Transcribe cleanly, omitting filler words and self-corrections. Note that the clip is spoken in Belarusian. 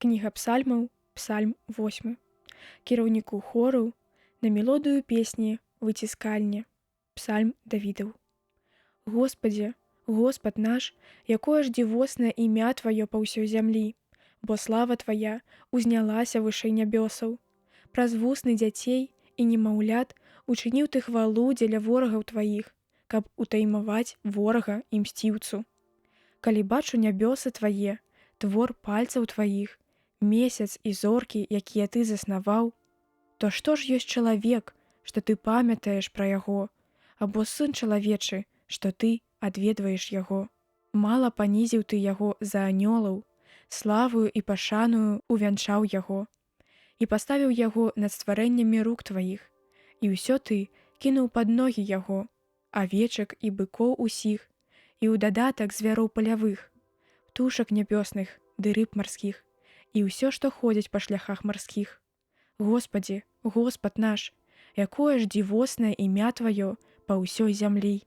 Кніга псальмаў, псальм 8. Кіраўніку хору на мелодыю песні выціскальні. Псальм Давідаў. Господзе, Господ наш, якое ж дзівоснае імя Тваё па ўсёй зямлі, бо слава Твая узнялася вышэй нябёсаў. Праз вусны дзяцей і немаўлят учыніў Ты хвалу дзеля ворагаў Тваіх, каб утаймаваць ворага і мсціўцу. Калі бачу нябёсы Твае, твор пальцаў Тваіх, месяц і зоркі, якія Ты заснаваў, то што ж ёсць чалавек, што Ты памятаеш пра яго, або сын чалавечы, што Ты адведваеш яго. Мала панізіў Ты яго за анёлаў, славою і пашаною увянчаў яго, і паставіў яго над стварэннямі рук Тваіх, і ўсё Ты кінуў пад ногі яго, авечак і быкоў усіх, і ў дадатак звяроў палявых, птушак нябёсных ды рыб марскіх, і ўсё, што ходзіць па шляхах марскіх. Господі, Господ наш, якое ж дзівоснае імя Тваё па ўсёй зямлі.